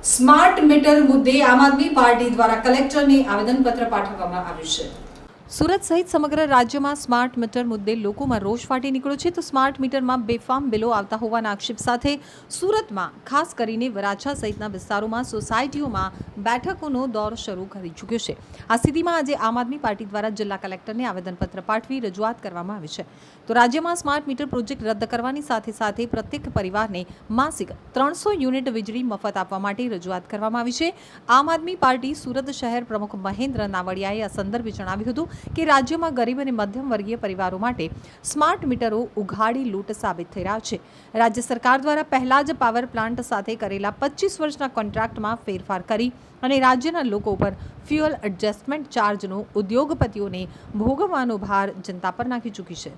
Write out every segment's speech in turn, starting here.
Smart meter મુદ્દે આમ આદમી party દ્વારા કલેક્ટરને આવેદનપત્ર પાઠવવામાં આવ્યું છે। સુરત સહિત સમગ્ર રાજ્યમાં સ્માર્ટ મીટર મુદ્દે લોકોમાં રોષ ફાટી નીકળ્યો છે। તો સ્માર્ટ મીટરમાં બેફામ બિલો આવતા હોવાના આક્ષેપ સાથે સુરતમાં ખાસ કરીને વરાછા સહિતના વિસ્તારોમાં સોસાયટીઓમાં બેઠકોનો દોર શરૂ કરી ચૂક્યો છે। આ સ્થિતિમાં આજે આમ આદમી પાર્ટી દ્વારા જિલ્લા કલેક્ટરને આવેદનપત્ર પાઠવી રજૂઆત કરવામાં આવી છે। તો રાજ્યમાં સ્માર્ટ મીટર પ્રોજેક્ટ રદ કરવાની સાથે સાથે પ્રત્યેક પરિવારને માસિક 300 યુનિટ વીજળી મફત આપવા માટે રજૂઆત કરવામાં આવી છે। આમ આદમી પાર્ટી સુરત શહેર પ્રમુખ મહેન્દ્ર નાવડિયાએ આ સંદર્ભે જણાવ્યું હતું કે રાજ્યમાં ગરીબ અને મધ્યમ વર્ગીય પરિવારો માટે સ્માર્ટ મીટરો ઉઘાડી લૂંટ સાબિત થઈ રહ્યા છે। રાજ્ય સરકાર દ્વારા પહેલા જ પાવર પ્લાન્ટ સાથે કરેલા 25 વર્ષના કોન્ટ્રાક્ટમાં ફેરફાર કરી અને રાજ્યના લોકો પર ફ્યુઅલ એડજસ્ટમેન્ટ ચાર્જનો ઉદ્યોગપતિઓને ભોગવવાનો ભાર જનતા પર નાખી ચૂકી છે।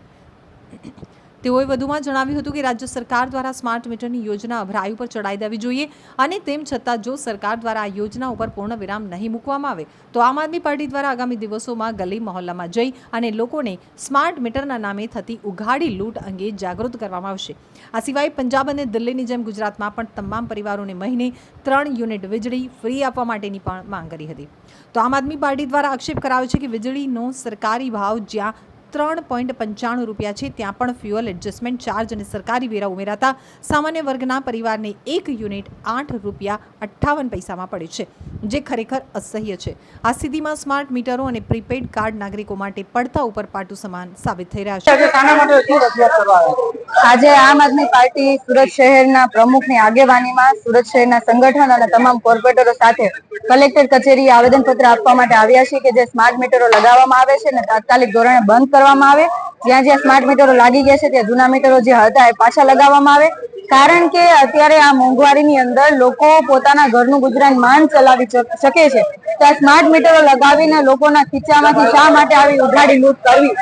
તેઓએ વધુમાં જણાવ્યું હતું કે રાજ્ય સરકાર દ્વારા સ્માર્ટ મીટરની યોજના અભરાઈ ઉપર ચડાઈ દેવી જોઈએ અને તેમ છતાં જો સરકાર દ્વારા આ યોજના ઉપર પૂર્ણ વિરામ નહીં મૂકવામાં આવે તો આમ આદમી પાર્ટી દ્વારા આગામી દિવસોમાં ગલી મહોલ્લામાં જઈ અને લોકોને સ્માર્ટ મીટરના નામે થતી ઉઘાડી લૂંટ અંગે જાગૃત કરવામાં આવશે। આ સિવાય પંજાબ અને દિલ્હીની જેમ ગુજરાતમાં પણ તમામ પરિવારોને મહિને 3 યુનિટ વીજળી ફ્રી આપવા માટેની પણ માંગ કરી હતી। તો આમ આદમી પાર્ટી દ્વારા આક્ષેપ કરાયો છે કે વીજળીનો સરકારી ભાવ જ્યાં 3.95 રૂપિયા છે ત્યાં પણ ફ્યુઅલ એડજસ્ટમેન્ટ ચાર્જ અને સરકારી વેરા ઉમેરાતા સામાન્ય વર્ગના પરિવારને 1 યુનિટ 8 રૂપિયા 58 પૈસામાં પડે છે, જે ખરેખર અસહ્ય છે। આ સ્થિતિમાં સ્માર્ટ મીટરો અને પ્રીપેડ કાર્ડ નાગરિકો માટે પડતા ઉપર પાટું સમાન સાબિત થઈ રહ્યા છે। આજે આમ આદમી પાર્ટી સુરત શહેરના પ્રમુખની આગેવાનીમાં સુરત શહેરના સંગઠન અને તમામ કોર્પોરેટરો સાથે કલેક્ટર કચેરીએ આવેદનપત્ર આપવા માટે આવ્યા છે કે જે સ્માર્ટ મીટરો લગાવવામાં આવે છે ને તાત્કાલિક ધોરણે બંધ કરવામાં આવે। જ્યાં જ્યાં સ્માર્ટ મીટરો લાગી ગયા છે ત્યાં જૂના મીટરો જે હતા એ પાછા લગાવવામાં આવે। કારણ કે અત્યારે આ મોંઘવારીની અંદર લોકો પોતાના ઘરનું ગુજરાન માંડ ચલાવી શકે છે ત્યાં સ્માર્ટ મીટરો લગાવીને લોકોના ખીચામાંથી શા માટે આવી ઉઘાડી લૂંટ કરવી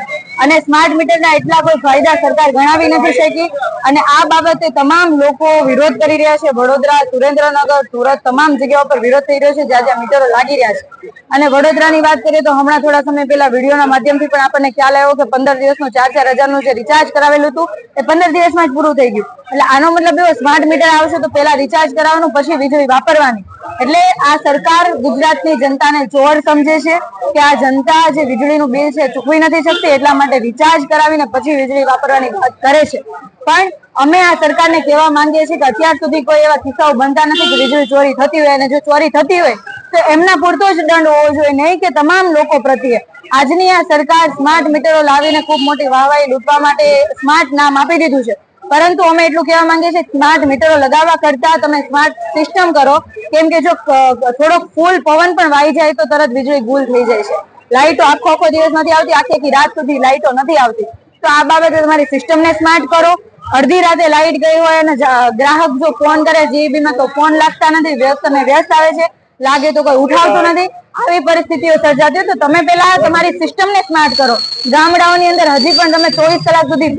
અને સ્માર્ટ મીટરના એટલા કોઈ ફાયદા સરકાર ગણાવી નથી શકી અને આ બાબતે તમામ લોકો વિરોધ કરી રહ્યા છે। વડોદરા, સુરેન્દ્રનગર, સુરત તમામ જગ્યાઓ પર વિરોધ થઈ રહ્યો છે જ્યાં જ્યાં મીટરો લાગી રહ્યા છે। અને વડોદરાની વાત કરીએ તો હમણાં થોડા સમય પહેલા વિડીયોના માધ્યમથી પણ આપણને ખ્યાલ આવ્યો કે 15 દિવસનું 4-4 હજારનું જે રિચાર્જ કરાવેલું હતું એ 15 દિવસમાં જ પૂરું થઈ ગયું। એટલે આનો મતલબ એવો સ્માર્ટ મીટર આવશે તો પહેલા રિચાર્જ કરાવવાનું પછી વીજળી વાપરવાની। એટલે આ સરકાર ગુજરાતની જનતાને ચોર સમજે છે કે આ જનતા જે વીજળીનું બિલ છે ચૂકવી નથી શકતી એટલા માટે રિચાર્જ કરાવીને પછી વીજળી વાપરવાની વાત કરે છે। પણ અમે આ સરકારને કહેવા માંગીએ છીએ કે અત્યાર સુધી કોઈ એવા કિસ્સાઓ બનતા નથી કે વીજળી ચોરી થતી હોય અને જો ચોરી થતી હોય તો એમના પૂરતો જ દંડ હોવો જોઈએ, નહીં કે તમામ લોકો પ્રત્યે। આજની આ સરકાર સ્માર્ટ મીટરો લાવીને ખૂબ મોટી વાહવાહી લૂંટવા માટે સ્માર્ટ નામ આપી દીધું છે, પરંતુ અમે એટલું કહેવા માંગીએ છીએ સ્માર્ટ મીટરો લગાવવા કરતા તમે સ્માર્ટ સિસ્ટમ કરો, કેમ કે જો થોડોક ફૂલ પવન પણ વાઈ જાય તો તરત વીજળી ગુલ થઈ જાય છે। લાઈટો આખો દિવસ નથી આવતી, આખી રાત સુધી લાઈટો નથી આવતી। તો આ બાબતે તમારી સિસ્ટમને સ્માર્ટ કરો। અડધી રાતે લાઈટ ગઈ હોય અને ગ્રાહક જો ફોન કરે જીબીમાં તો ફોન લાગતા નથી, વ્યસ્ત આવે છે, લાગે તો કોઈ ઉઠાવતું નથી। આવી પરિસ્થિતિઓ સર્જાતી તો તમે પેલા તમારી સિસ્ટમને સ્માર્ટ કરો। ગામડાઓની અંદર હજી પણ તમે 24 કલાક સુધી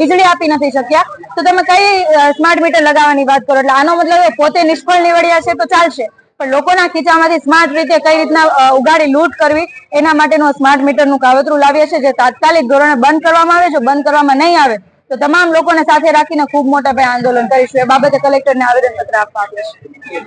વીજળી આપી નથી શક્યા તો તમે કઈ સ્માર્ટ મીટર લગાવવાની વાત કરો? એટલે આનો મતલબ પોતે નિષ્ફળ નીવડ્યા છે તો ચાલશે, પણ લોકોના ખીચામાંથી સ્માર્ટ રીતે કઈ રીતના ઉઘાડી લૂંટ કરવી એના માટેનું સ્માર્ટ મીટરનું કાવતરું લાવ્યા છે જે તાત્કાલિક ધોરણે બંધ કરવામાં આવે। જો બંધ કરવામાં નહીં આવે તો તમામ લોકોને સાથે રાખીને ખૂબ મોટા પાયે આંદોલન કરીશું। એ બાબતે કલેક્ટરને આવેદનપત્ર આપવા આવ્યા છે।